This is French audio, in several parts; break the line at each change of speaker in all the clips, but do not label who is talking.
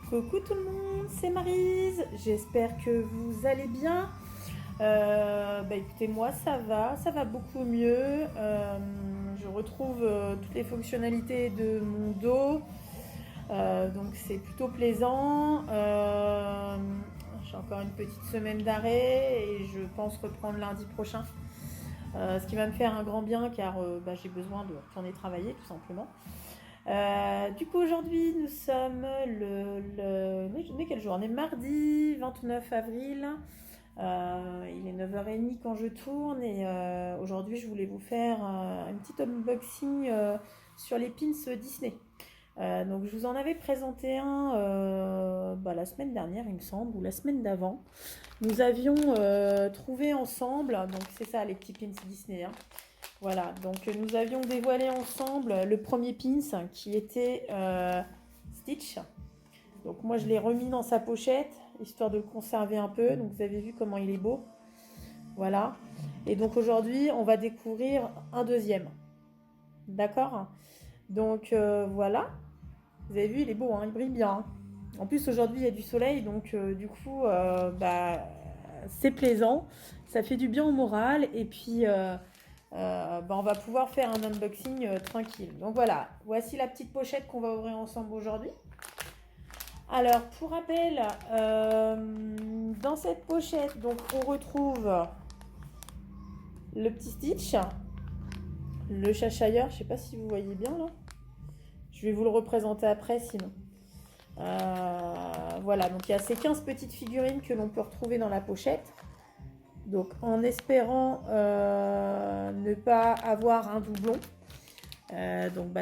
Coucou tout le monde, c'est Maryse, j'espère que vous allez bien. Écoutez, moi ça va beaucoup mieux. Je retrouve toutes les fonctionnalités de mon dos, donc c'est plutôt plaisant. J'ai encore une petite semaine d'arrêt et je pense reprendre lundi prochain. Ce qui va me faire un grand bien car j'ai besoin de retourner travailler tout simplement. Du coup, aujourd'hui, nous sommes on est quel jour? On est mardi 29 avril. Il est 9h30 quand je tourne et aujourd'hui, je voulais vous faire un petit unboxing sur les pins Disney. Donc, je vous en avais présenté un la semaine dernière, il me semble, ou la semaine d'avant. Nous avions trouvé ensemble, donc c'est ça les petits pins Disney, hein. Voilà, donc nous avions dévoilé ensemble le premier pins qui était Stitch. Donc moi je l'ai remis dans sa pochette, histoire de le conserver un peu. Donc vous avez vu comment il est beau. Voilà. Et donc aujourd'hui on va découvrir un deuxième. D'accord? Donc voilà. Vous avez vu, il est beau, hein, il brille bien, hein. En plus aujourd'hui il y a du soleil, donc du coup c'est plaisant. Ça fait du bien au moral. Et puis on va pouvoir faire un unboxing tranquille. Donc voilà, voici la petite pochette qu'on va ouvrir ensemble aujourd'hui. Alors pour rappel, dans cette pochette, donc on retrouve le petit Stitch, le Cheshire, je sais pas si vous voyez bien là. Je vais vous le représenter après sinon. Voilà, donc il y a ces 15 petites figurines que l'on peut retrouver dans la pochette. Donc en espérant ne pas avoir un doublon.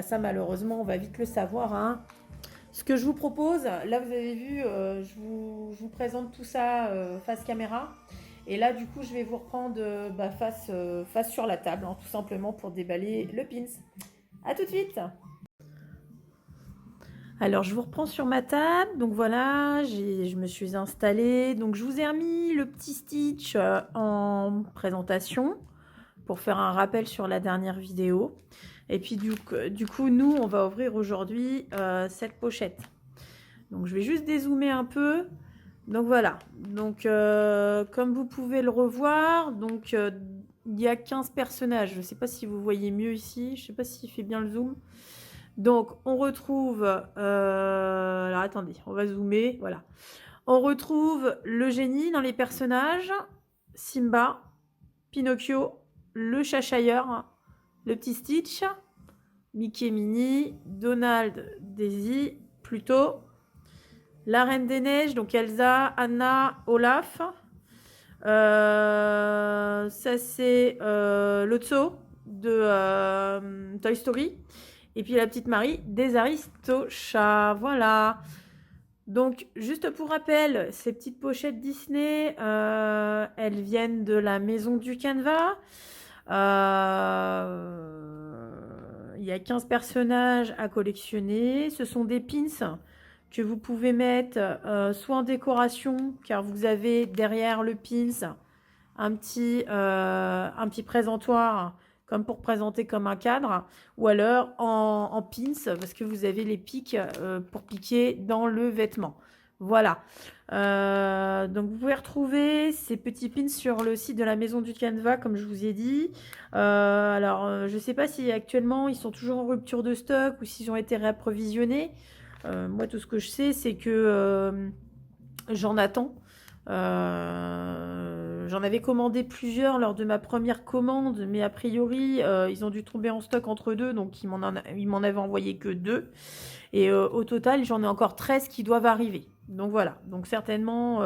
Ça malheureusement on va vite le savoir, hein. Ce que je vous propose, là vous avez vu, je vous présente tout ça face caméra. Et là du coup je vais vous reprendre face sur la table, hein, tout simplement pour déballer le pins. A tout de suite. Alors je vous reprends sur ma table, donc voilà, je me suis installée. Donc je vous ai remis le petit Stitch en présentation pour faire un rappel sur la dernière vidéo. Et puis du coup nous on va ouvrir aujourd'hui cette pochette. Donc je vais juste dézoomer un peu. Donc voilà, donc comme vous pouvez le revoir, donc il y a 15 personnages. Je ne sais pas si vous voyez mieux ici, je ne sais pas s'il fait bien le zoom. Donc on retrouve, alors attendez, on va zoomer, voilà. On retrouve le génie dans les personnages, Simba, Pinocchio, le Cheshire, le petit Stitch, Mickey et Minnie, Donald, Daisy, Pluto, la Reine des Neiges, donc Elsa, Anna, Olaf. Ça c'est Lotso de Toy Story. Et puis la petite Marie des Aristochats. Voilà. Donc, juste pour rappel, ces petites pochettes Disney, elles viennent de la maison du Canevas. Il y a 15 personnages à collectionner. Ce sont des pins que vous pouvez mettre soit en décoration, car vous avez derrière le pins un petit présentoir comme pour présenter comme un cadre, ou alors en pins, parce que vous avez les pics pour piquer dans le vêtement. Voilà. Donc vous pouvez retrouver ces petits pins sur le site de la maison du Canevas, comme je vous ai dit. Je ne sais pas si actuellement ils sont toujours en rupture de stock ou s'ils ont été réapprovisionnés. Moi, tout ce que je sais, c'est que j'en attends. J'en avais commandé plusieurs lors de ma première commande, mais a priori, ils ont dû tomber en stock entre deux, donc ils m'en avaient envoyé que 2. Et au total, j'en ai encore 13 qui doivent arriver. Donc voilà, donc certainement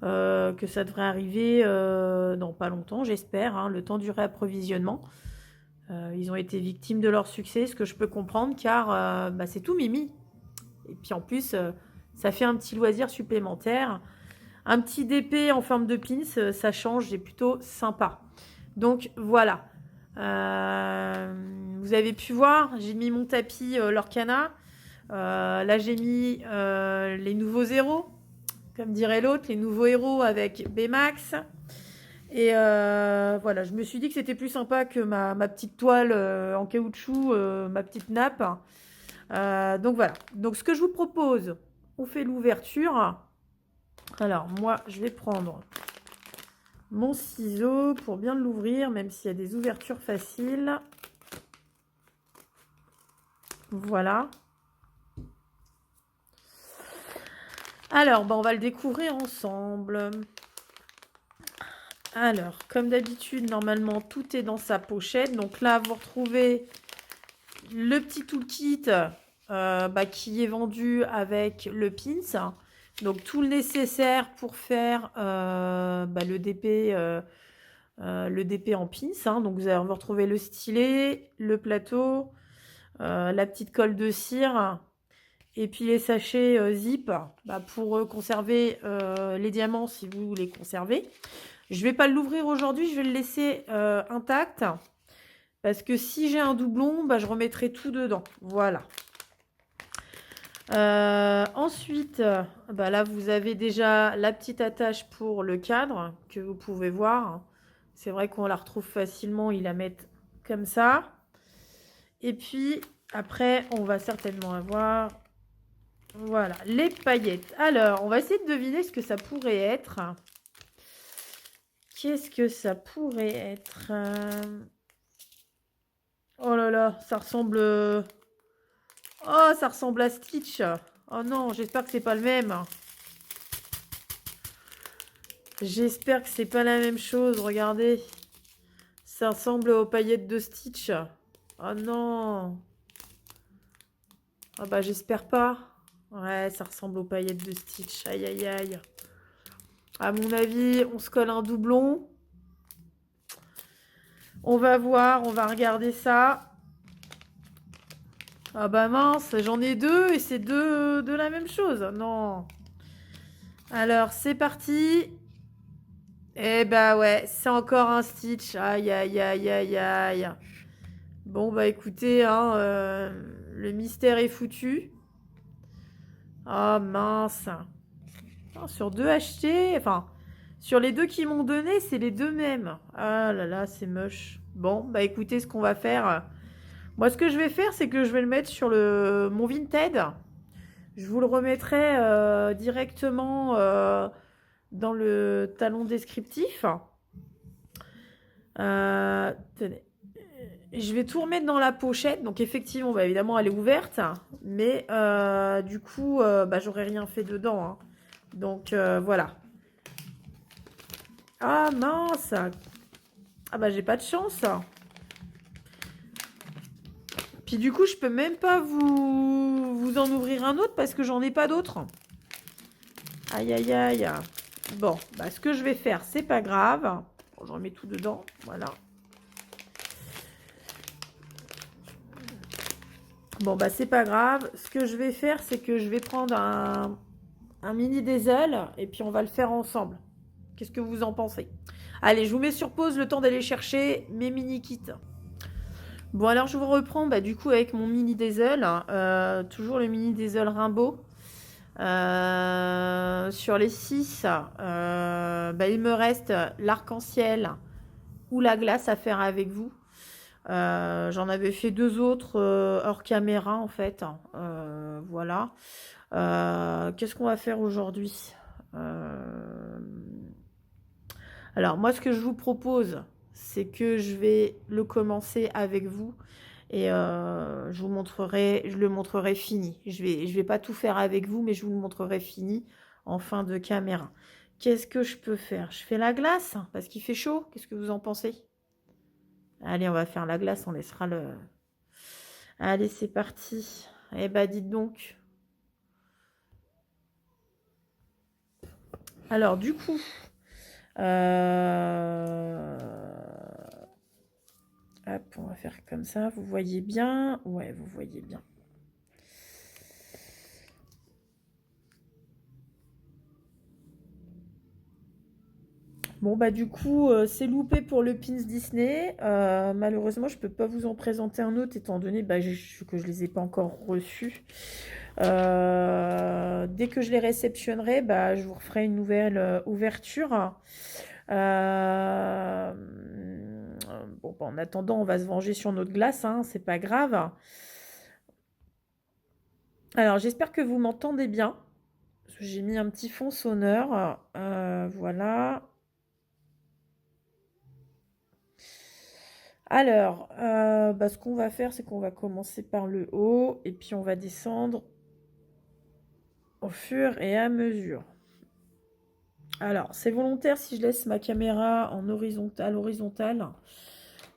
que ça devrait arriver dans pas longtemps, j'espère, hein, le temps du réapprovisionnement. Ils ont été victimes de leur succès, ce que je peux comprendre, car c'est tout mimi. Et puis en plus, ça fait un petit loisir supplémentaire. Un petit DP en forme de pins, ça change, c'est plutôt sympa. Donc voilà. Vous avez pu voir, j'ai mis mon tapis Lorcana. Là, j'ai mis les nouveaux héros, comme dirait l'autre, les nouveaux héros avec Baymax. Et voilà, je me suis dit que c'était plus sympa que ma petite toile en caoutchouc, ma petite nappe. Donc voilà. Donc ce que je vous propose, on fait l'ouverture. Alors, moi, je vais prendre mon ciseau pour bien l'ouvrir, même s'il y a des ouvertures faciles. Voilà. Alors, on va le découvrir ensemble. Alors, comme d'habitude, normalement, tout est dans sa pochette. Donc là, vous retrouvez le petit toolkit qui est vendu avec le pins. Donc, tout le nécessaire pour faire le DP en pins. Donc, vous allez retrouver le stylet, le plateau, la petite colle de cire et puis les sachets zip pour conserver les diamants si vous les conservez. Je ne vais pas l'ouvrir aujourd'hui, je vais le laisser intact. Parce que si j'ai un doublon, je remettrai tout dedans. Voilà. Ensuite, là, vous avez déjà la petite attache pour le cadre que vous pouvez voir. C'est vrai qu'on la retrouve facilement. Ils la mettent comme ça. Et puis, après, on va certainement avoir... Voilà, les paillettes. Alors, on va essayer de deviner ce que ça pourrait être. Qu'est-ce que ça pourrait être Oh là là, ça ressemble... Oh, ça ressemble à Stitch. Oh non, j'espère que c'est pas le même. J'espère que c'est pas la même chose, regardez. Ça ressemble aux paillettes de Stitch. Oh non. Ah j'espère pas. Ouais, ça ressemble aux paillettes de Stitch. Aïe aïe aïe. À mon avis, on se colle un doublon. On va voir, on va regarder ça. Ah mince, j'en ai deux et c'est deux de la même chose. Non. Alors, c'est parti. Eh ouais, c'est encore un Stitch. Aïe, aïe, aïe, aïe, aïe. Bon, écoutez, le mystère est foutu. Ah, mince. Sur deux achetés, sur les deux qui m'ont donné, c'est les deux mêmes. Ah là là, c'est moche. Bon, écoutez, ce qu'on va faire... Moi, ce que je vais faire, c'est que je vais le mettre sur mon Vinted. Je vous le remettrai directement dans le talon descriptif. Tenez. Je vais tout remettre dans la pochette. Donc, effectivement, évidemment, elle est ouverte. Mais du coup, j'aurais rien fait dedans. Hein. Donc, voilà. Ah, mince. Ah, j'ai pas de chance. Puis, du coup, je peux même pas vous en ouvrir un autre parce que j'en ai pas d'autre. Aïe, aïe, aïe. Bon, ce que je vais faire, c'est pas grave. Bon, je remets tout dedans. Voilà. Bon, c'est pas grave. Ce que je vais faire, c'est que je vais prendre un mini diesel et puis on va le faire ensemble. Qu'est-ce que vous en pensez? Allez, je vous mets sur pause le temps d'aller chercher mes mini kits. Bon, alors je vous reprends du coup avec mon mini diesel. Toujours le mini diesel Rimbaud. Sur les 6, il me reste l'arc-en-ciel ou la glace à faire avec vous. J'en avais fait deux autres hors caméra en fait. Voilà. Qu'est-ce qu'on va faire aujourd'hui? Alors moi ce que je vous propose, c'est que je vais le commencer avec vous et je le montrerai fini. Je vais pas tout faire avec vous, mais je vous le montrerai fini en fin de caméra. Qu'est-ce que je peux faire? Je fais la glace parce qu'il fait chaud. Qu'est-ce que vous en pensez? Allez, on va faire la glace, on laissera le... Allez, c'est parti. Eh dites donc. Alors, du coup... Hop, on va faire comme ça. Vous voyez bien? Ouais, vous voyez bien. Bon, du coup, c'est loupé pour le Pins Disney. Malheureusement, je peux pas vous en présenter un autre, étant donné que je les ai pas encore reçus. Dès que je les réceptionnerai, je vous referai une nouvelle ouverture. En attendant, on va se venger sur notre glace, hein, c'est pas grave. Alors, j'espère que vous m'entendez bien. J'ai mis un petit fond sonneur. Voilà. Alors, bah, ce qu'on va faire, c'est qu'on va commencer par le haut et puis on va descendre au fur et à mesure. Alors, c'est volontaire si je laisse ma caméra en horizontale.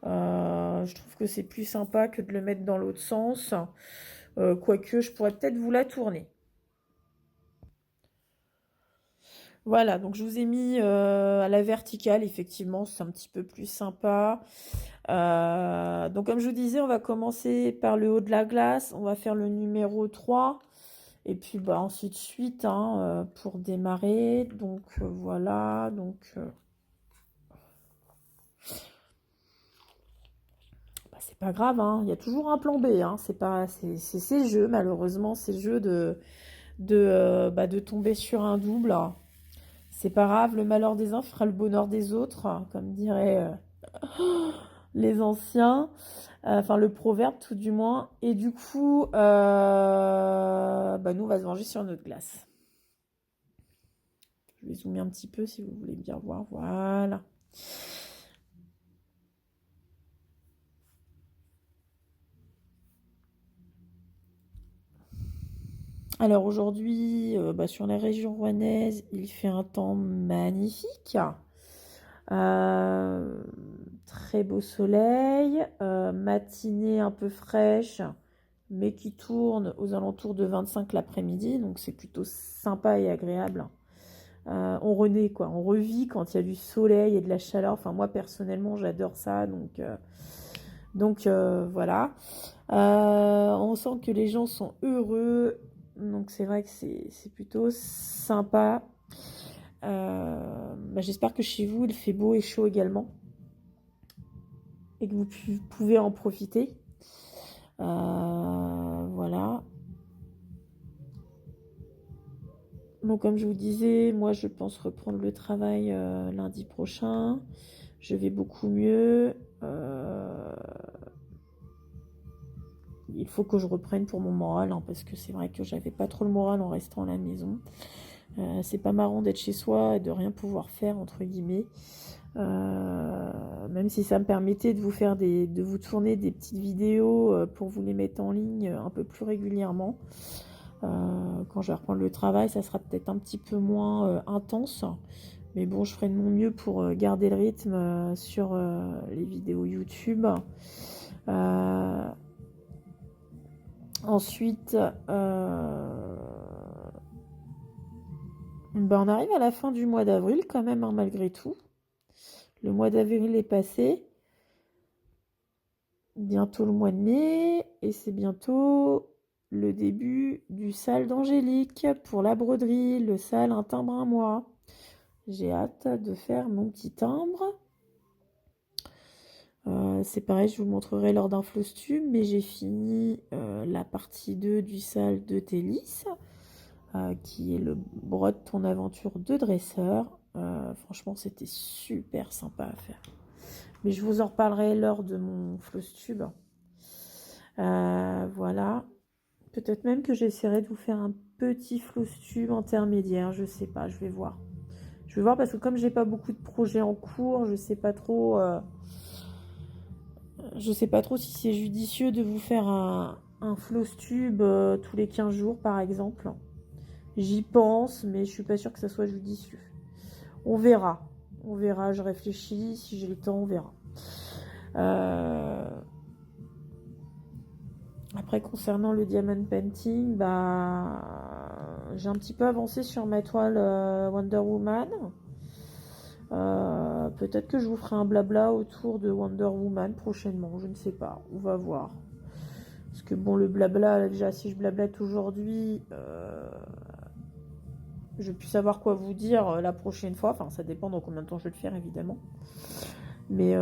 Je trouve que c'est plus sympa que de le mettre dans l'autre sens. Quoique, je pourrais peut-être vous la tourner. Voilà, donc je vous ai mis à la verticale, effectivement, c'est un petit peu plus sympa. Donc comme je vous disais, on va commencer par le haut de la glace, on va faire le numéro 3, et puis bah, ainsi de suite hein, pour démarrer. Donc voilà, donc... bah, c'est pas grave, hein, il y a toujours un plan B, hein, c'est ces jeux, malheureusement, ces jeux de tomber sur un double. C'est pas grave, le malheur des uns fera le bonheur des autres, hein, comme diraient les anciens, enfin le proverbe tout du moins. Et du coup, bah, nous on va se venger sur notre glace. Je vais zoomer un petit peu si vous voulez bien voir, voilà. Alors aujourd'hui, bah, sur la région rouennaise, il fait un temps magnifique. Euh, Très beau soleil, matinée un peu fraîche, mais qui tourne aux alentours de 25 l'après-midi, donc c'est plutôt sympa et agréable. On renaît quoi, on revit quand il y a du soleil et de la chaleur. Enfin moi personnellement j'adore ça, donc voilà. On sent que les gens sont heureux, donc c'est vrai que c'est plutôt sympa. Bah, j'espère que chez vous il fait beau et chaud également et que vous pouvez en profiter. Voilà. Donc comme je vous disais, moi je pense reprendre le travail lundi prochain. Je vais beaucoup mieux. Il faut que je reprenne pour mon moral, hein, parce que c'est vrai que j'avais pas trop le moral en restant à la maison. C'est pas marrant d'être chez soi et de rien pouvoir faire, entre guillemets. Même si ça me permettait de vous tourner des petites vidéos pour vous les mettre en ligne un peu plus régulièrement. Quand je vais reprendre le travail, ça sera peut-être un petit peu moins intense. Mais bon, je ferai de mon mieux pour garder le rythme sur les vidéos YouTube. Ensuite, ben on arrive à la fin du mois d'avril quand même, hein, malgré tout. Le mois d'avril est passé. Bientôt le mois de mai. Et c'est bientôt le début du sale d'Angélique pour la broderie. Le sale, un timbre un mois. J'ai hâte de faire mon petit timbre. C'est pareil, je vous montrerai lors d'un floss-tube, mais j'ai fini la partie 2 du sale de Télis, qui est le brode ton aventure de dresseur. Franchement, c'était super sympa à faire. Mais je vous en reparlerai lors de mon floss-tube. Voilà. Peut-être même que j'essaierai de vous faire un petit floss-tube intermédiaire, je sais pas, je vais voir. Je vais voir parce que comme j'ai pas beaucoup de projets en cours, je sais pas trop... Je sais pas trop si c'est judicieux de vous faire un floss tube tous les 15 jours par exemple. J'y pense, mais je suis pas sûre que ça soit judicieux. On verra. On verra, je réfléchis. Si j'ai le temps, on verra. Après, concernant le diamond painting, bah, j'ai un petit peu avancé sur ma toile Wonder Woman. Peut-être que je vous ferai un blabla autour de Wonder Woman prochainement, je ne sais pas, on va voir. Parce que bon, le blabla, déjà si je blablate aujourd'hui, je vais plus savoir quoi vous dire la prochaine fois. Enfin, ça dépend dans combien de temps je vais le faire, évidemment. Mais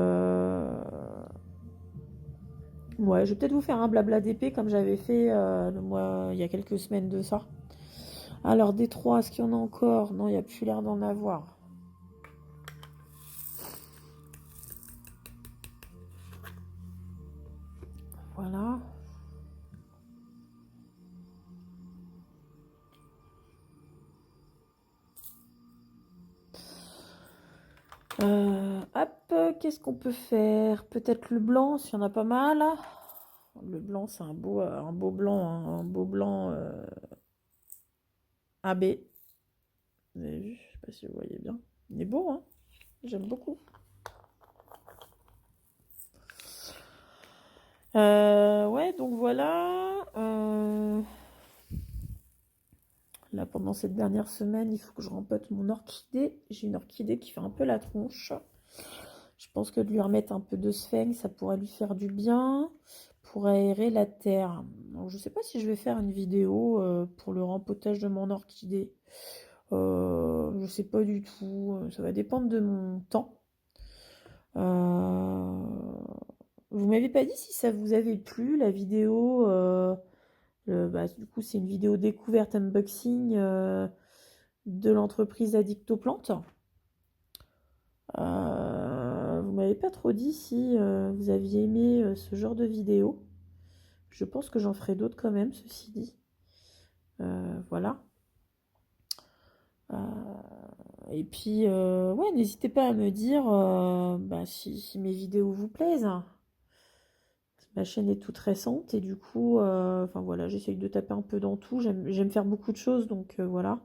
ouais, je vais peut-être vous faire un blabla d'épée comme j'avais fait il y a quelques semaines de ça. Alors, Détroit, est-ce qu'il y en a encore? Non, il n'y a plus l'air d'en avoir. Voilà. Hop, qu'est-ce qu'on peut faire? Peut-être le blanc, s'il y en a pas mal. Le blanc, c'est un beau blanc, hein, un beau blanc AB. Vous avez vu? Je sais pas si vous voyez bien. Il est beau, hein? J'aime beaucoup. Ouais, donc voilà. Là, pendant cette dernière semaine, il faut que je rempote mon orchidée. J'ai une orchidée qui fait un peu la tronche. Je pense que de lui remettre un peu de sphinx, ça pourrait lui faire du bien pour aérer la terre. Donc, je ne sais pas si je vais faire une vidéo pour le rempotage de mon orchidée. Je ne sais pas du tout. Ça va dépendre de mon temps. Vous m'avez pas dit si ça vous avait plu la vidéo. Du coup, c'est une vidéo découverte unboxing de l'entreprise Addictoplantes. Vous m'avez pas trop dit si vous aviez aimé ce genre de vidéo. Je pense que j'en ferai d'autres quand même, ceci dit. Voilà. Et puis, ouais, n'hésitez pas à me dire si mes vidéos vous plaisent. Ma chaîne est toute récente et du coup, enfin voilà, j'essaye de taper un peu dans tout. J'aime faire beaucoup de choses, donc voilà.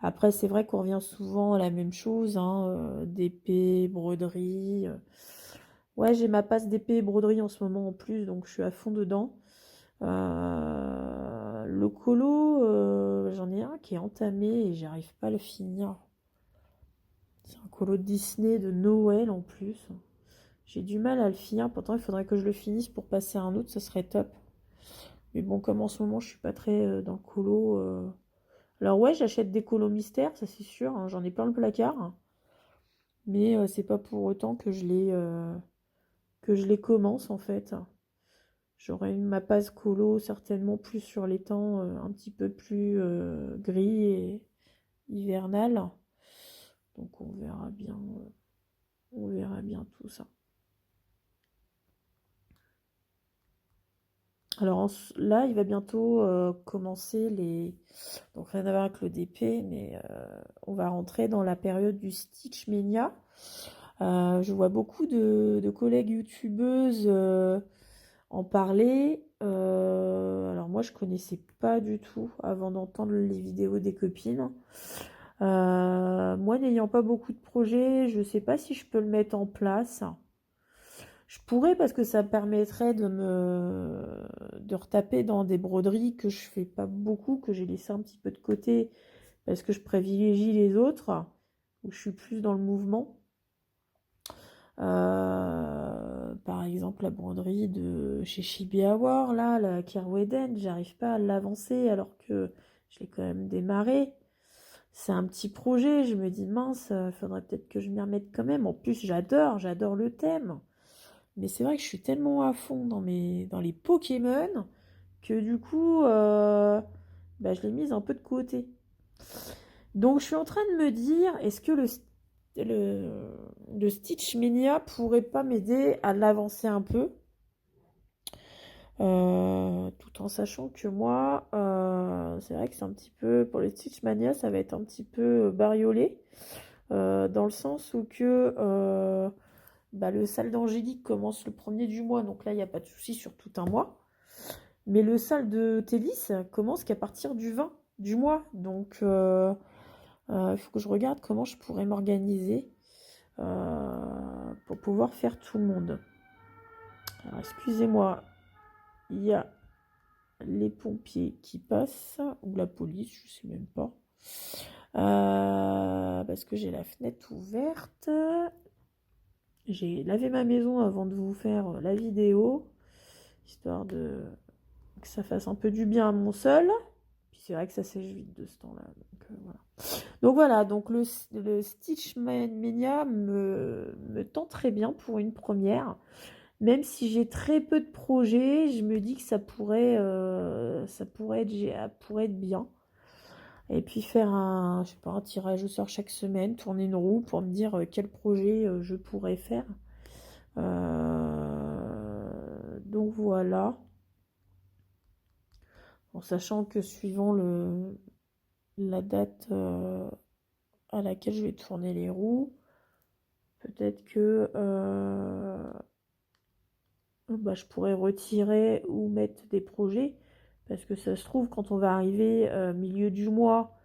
Après, c'est vrai qu'on revient souvent à la même chose, hein, d'épée, broderie. Ouais, j'ai ma passe d'épée et broderie en ce moment en plus, donc je suis à fond dedans. Le colo, j'en ai un qui est entamé et j'arrive pas à le finir. C'est un colo de Disney de Noël en plus. J'ai du mal à le finir, pourtant il faudrait que je le finisse pour passer à un autre, ça serait top. Mais bon, comme en ce moment je suis pas très dans le colo. Alors ouais, j'achète des colos mystères, ça c'est sûr, hein, j'en ai plein le placard. Mais c'est pas pour autant que je les commence en fait. J'aurai ma passe colo certainement plus sur les temps un petit peu plus gris et hivernal. Donc on verra bien tout ça. Alors là, il va bientôt commencer les... Donc rien à voir avec le DP, mais on va rentrer dans la période du Stitch Mania. Je vois beaucoup de collègues youtubeuses en parler. Alors moi, je connaissais pas du tout avant d'entendre les vidéos des copines. Moi, n'ayant pas beaucoup de projets, je sais pas si je peux le mettre en place. Je pourrais parce que ça me permettrait de retaper dans des broderies que je fais pas beaucoup, que j'ai laissé un petit peu de côté parce que je privilégie les autres, où je suis plus dans le mouvement. Par exemple, la broderie de chez Chibi War, là, la Kerweden, j'arrive pas à l'avancer alors que je l'ai quand même démarré. C'est un petit projet, je me dis mince, faudrait peut-être que je m'y remette quand même. En plus, j'adore le thème. Mais c'est vrai que je suis tellement à fond dans les Pokémon que du coup, je l'ai mise un peu de côté. Donc je suis en train de me dire, est-ce que le Stitch Mania pourrait pas m'aider à l'avancer un peu, tout en sachant que moi, c'est vrai que c'est un petit peu, pour le Stitch Mania, ça va être un petit peu bariolé, dans le sens où que le sale d'Angélique commence le 1er du mois, donc là, il n'y a pas de souci sur tout un mois. Mais le sale de Télis commence qu'à partir du 20 du mois. Donc, il faut que je regarde comment je pourrais m'organiser pour pouvoir faire tout le monde. Alors, excusez-moi, il y a les pompiers qui passent, ou la police, je sais même pas. Parce que j'ai la fenêtre ouverte. J'ai lavé ma maison avant de vous faire la vidéo, histoire de que ça fasse un peu du bien à mon sol. Puis c'est vrai que ça sèche vite de ce temps-là. Donc voilà, donc le Stitch Mania me tend très bien pour une première. Même si j'ai très peu de projets, je me dis que pourrait être bien. Et puis faire je sais pas, un tirage au sort chaque semaine, tourner une roue pour me dire quel projet je pourrais faire. Donc voilà. En sachant que suivant la date à laquelle je vais tourner les roues, peut-être que bah, je pourrais retirer ou mettre des projets. Parce que ça se trouve, quand on va arriver milieu du mois,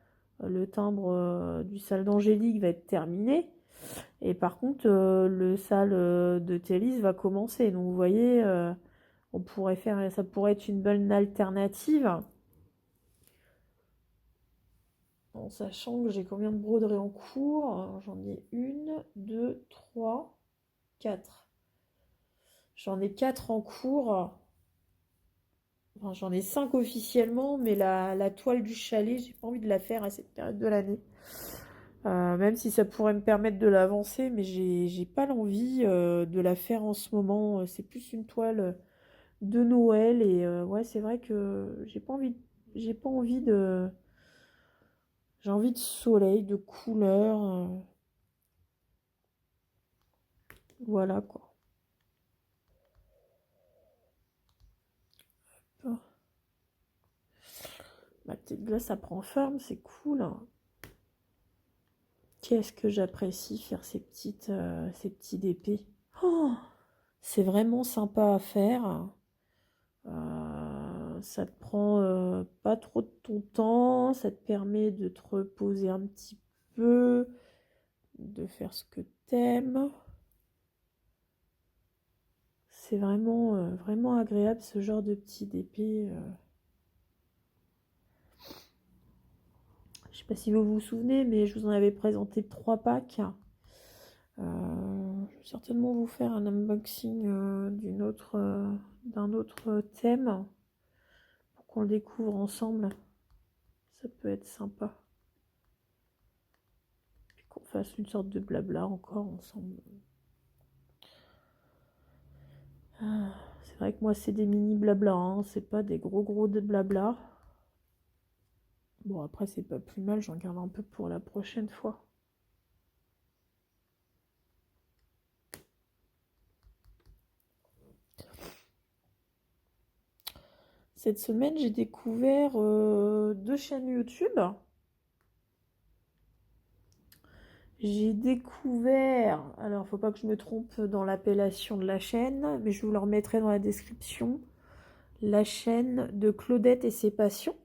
le timbre du salle d'Angélique va être terminé. Et par contre, le salle de Thélis va commencer. Donc vous voyez, on pourrait faire, ça pourrait être une bonne alternative. En sachant que j'ai combien de broderies en cours? J'en ai une, deux, trois, quatre. J'en ai quatre en cours. Enfin, j'en ai 5 officiellement, mais la toile du chalet, j'ai pas envie de la faire à cette période de l'année. Même si ça pourrait me permettre de l'avancer, mais j'ai pas l'envie de la faire en ce moment. C'est plus une toile de Noël et ouais, c'est vrai que j'ai pas envie de, j'ai envie de soleil, de couleur, voilà quoi. Oh, ma petite glace, ça prend forme, c'est cool, hein. Qu'est-ce que j'apprécie faire ces petits dépés. Oh, c'est vraiment sympa à faire. Ça te prend pas trop de ton temps, ça te permet de te reposer un petit peu, de faire ce que t'aimes. C'est vraiment, vraiment agréable ce genre de petit dépé. Je sais pas si vous vous souvenez, mais je vous en avais présenté 3 packs. Je vais certainement vous faire un unboxing d'un autre thème pour qu'on le découvre ensemble. Ça peut être sympa. Puis qu'on fasse une sorte de blabla encore ensemble. C'est vrai que moi c'est des mini blabla, hein, c'est pas des gros de blabla. Bon après c'est pas plus mal, j'en garde un peu pour la prochaine fois. Cette semaine j'ai découvert 2 chaînes YouTube. J'ai découvert, alors faut pas que je me trompe dans l'appellation de la chaîne, mais je vous le remettrai dans la description, la chaîne de Claudette et ses passions.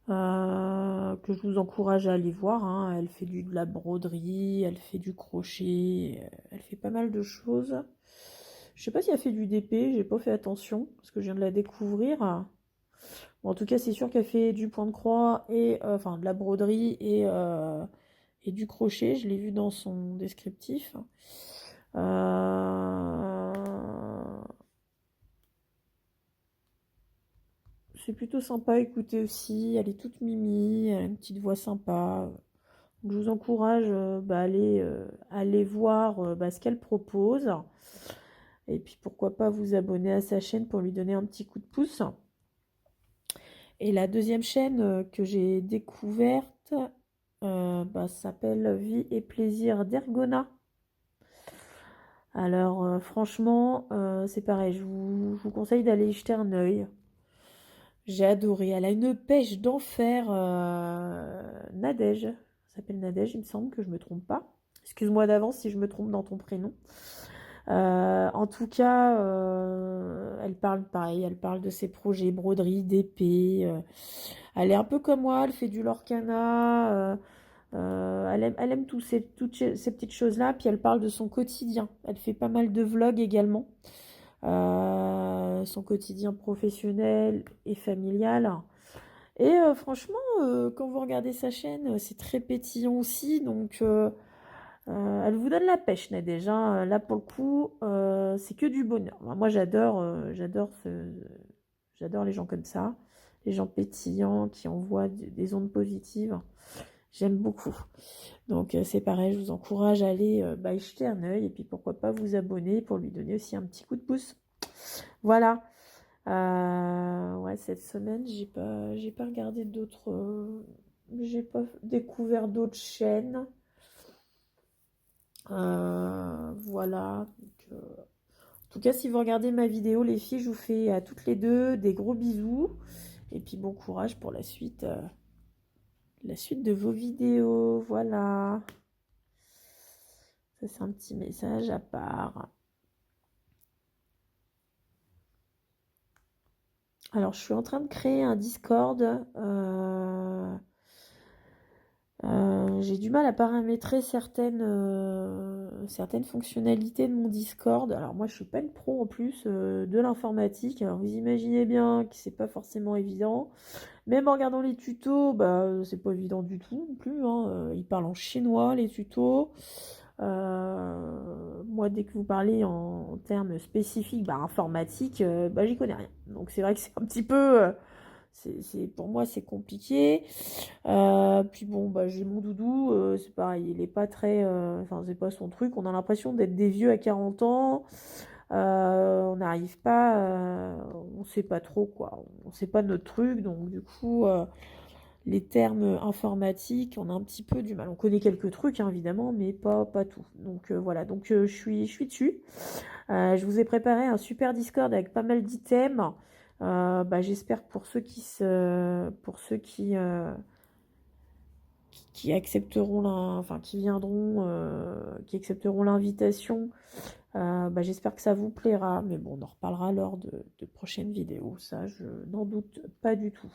Que je vous encourage à aller voir, hein. Elle fait de la broderie, elle fait du crochet, elle fait pas mal de choses. Je sais pas si elle fait du DP, j'ai pas fait attention parce que je viens de la découvrir. Bon, en tout cas, c'est sûr qu'elle fait du point de croix et enfin de la broderie et du crochet. Je l'ai vu dans son descriptif. C'est plutôt sympa à écouter aussi. Elle est toute mimi, elle a une petite voix sympa. Donc, je vous encourage à aller voir ce qu'elle propose. Et puis pourquoi pas vous abonner à sa chaîne pour lui donner un petit coup de pouce. Et la deuxième chaîne que j'ai découverte s'appelle Vie et plaisir d'Ergona. Alors franchement, c'est pareil, je vous conseille d'aller y jeter un œil. J'ai adoré. Elle a une pêche d'enfer. Nadège. Ça s'appelle Nadège, il me semble que je me trompe pas. Excuse-moi d'avance si je me trompe dans ton prénom. En tout cas, elle parle pareil, elle parle de ses projets broderie, d'épée. Elle est un peu comme moi, elle fait du lorcana. Elle aime toutes ces petites choses-là. Puis elle parle de son quotidien. Elle fait pas mal de vlogs également. Son quotidien professionnel et familial. Et franchement, quand vous regardez sa chaîne, c'est très pétillant aussi. Donc, elle vous donne la pêche, Nadège, hein. Là, pour le coup, c'est que du bonheur. Moi, j'adore les gens comme ça. Les gens pétillants qui envoient des ondes positives. J'aime beaucoup. Donc, c'est pareil, je vous encourage à aller y jeter un œil. Et puis, pourquoi pas vous abonner pour lui donner aussi un petit coup de pouce. Voilà. Ouais, cette semaine, j'ai pas regardé d'autres. J'ai pas découvert d'autres chaînes. Voilà. Donc, en tout cas, si vous regardez ma vidéo, les filles, je vous fais à toutes les deux des gros bisous. Et puis bon courage pour la suite de vos vidéos. Voilà. Ça, c'est un petit message à part. Alors, je suis en train de créer un Discord. J'ai du mal à paramétrer certaines fonctionnalités de mon Discord. Alors moi, je suis pas une pro en plus de l'informatique. Alors vous imaginez bien que c'est pas forcément évident. Même en regardant les tutos, bah c'est pas évident du tout non plus, hein. Ils parlent en chinois les tutos. Moi, dès que vous parlez en termes spécifiques, bah, informatique, bah j'y connais rien. Donc c'est vrai que c'est un petit peu, pour moi c'est compliqué. Puis bon, bah, j'ai mon doudou, c'est pareil, il est pas très, enfin c'est pas son truc. On a l'impression d'être des vieux à 40 ans. On n'arrive pas, on sait pas trop quoi. On sait pas notre truc, donc du coup, les termes informatiques, on a un petit peu du mal. On connaît quelques trucs, hein, évidemment, mais pas tout. Donc voilà, donc je suis dessus. Je vous ai préparé un super Discord avec pas mal d'items. Bah, j'espère que pour ceux qui accepteront enfin qui viendront, qui accepteront l'invitation. Bah, j'espère que ça vous plaira, mais bon, on en reparlera lors de prochaines vidéos, ça je n'en doute pas du tout.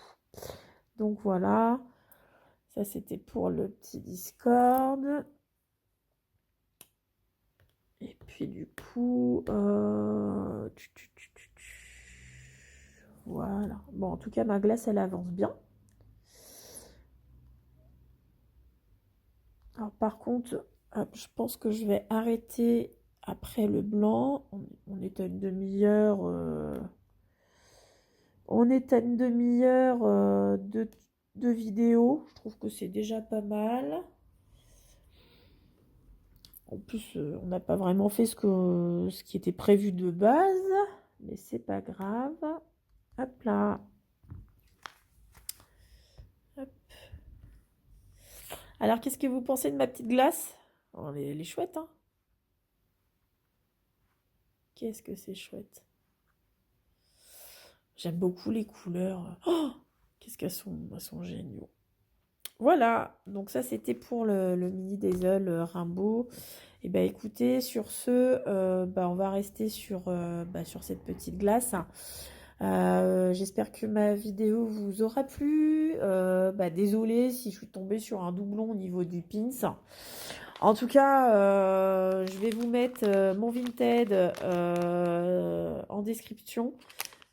Donc voilà, ça c'était pour le petit Discord. Et puis du coup, voilà. Bon, en tout cas, ma glace, elle avance bien. Alors par contre, je pense que je vais arrêter après le blanc. On est à une demi-heure. On est à une demi-heure de vidéo. Je trouve que c'est déjà pas mal. En plus, on n'a pas vraiment fait ce qui était prévu de base. Mais c'est pas grave. Hop là. Hop. Alors, qu'est-ce que vous pensez de ma petite glace? Oh, elle est chouette, hein? Qu'est-ce que c'est chouette. J'aime beaucoup les couleurs. Oh, qu'est-ce elles sont géniaux. Voilà, donc ça c'était pour le mini Dazzle Rainbow. Et bah écoutez, sur ce, bah, on va rester sur cette petite glace. J'espère que ma vidéo vous aura plu. Bah, désolée si je suis tombée sur un doublon au niveau du pins. En tout cas, je vais vous mettre mon Vinted en description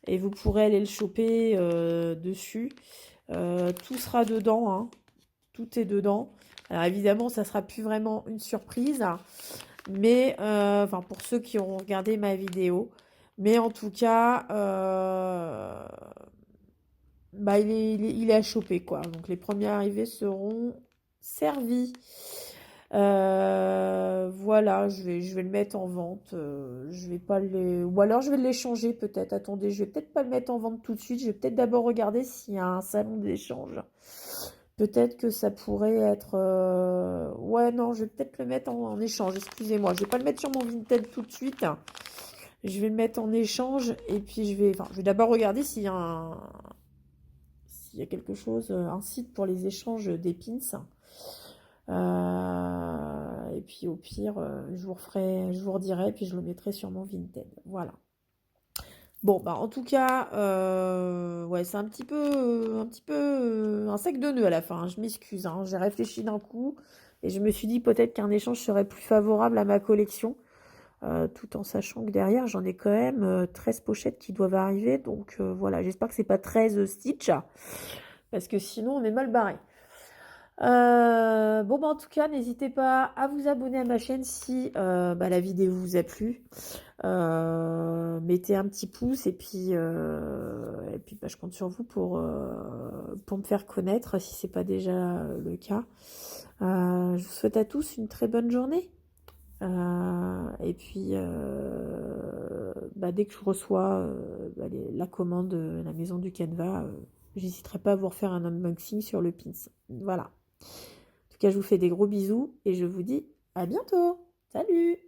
et vous pourrez aller le choper dessus. Tout sera dedans, hein. Tout est dedans. Alors évidemment, ça sera plus vraiment une surprise, mais enfin pour ceux qui auront regardé ma vidéo. Mais en tout cas, bah, il est à choper quoi. Donc les premiers arrivés seront servis. Voilà, je vais le mettre en vente. Je vais pas ou alors je vais l'échanger peut-être. Attendez, je vais peut-être pas le mettre en vente tout de suite. Je vais peut-être d'abord regarder s'il y a un salon d'échange. Peut-être que ça pourrait être... Ouais, non, je vais peut-être le mettre en échange. Excusez-moi, je vais pas le mettre sur mon Vinted tout de suite. Je vais le mettre en échange et puis je vais d'abord regarder s'il y a quelque chose, un site pour les échanges des pins. Et puis au pire, je vous redirai, puis je le mettrai sur mon Vinted. Voilà. Bon, bah en tout cas, ouais, c'est un petit peu un sac de nœuds à la fin, hein. Je m'excuse, hein. J'ai réfléchi d'un coup et je me suis dit peut-être qu'un échange serait plus favorable à ma collection, tout en sachant que derrière, j'en ai quand même 13 pochettes qui doivent arriver. Donc voilà, j'espère que c'est pas 13 Stitch, parce que sinon on est mal barré. Bon, bah, en tout cas, n'hésitez pas à vous abonner à ma chaîne si bah, la vidéo vous a plu. Mettez un petit pouce et puis bah, je compte sur vous pour me faire connaître si c'est pas déjà le cas. Je vous souhaite à tous une très bonne journée. Et puis bah, dès que je reçois bah, la commande de la maison du Canva, j'hésiterai pas à vous refaire un unboxing sur le pins. Voilà. En tout cas, je vous fais des gros bisous et je vous dis à bientôt. Salut!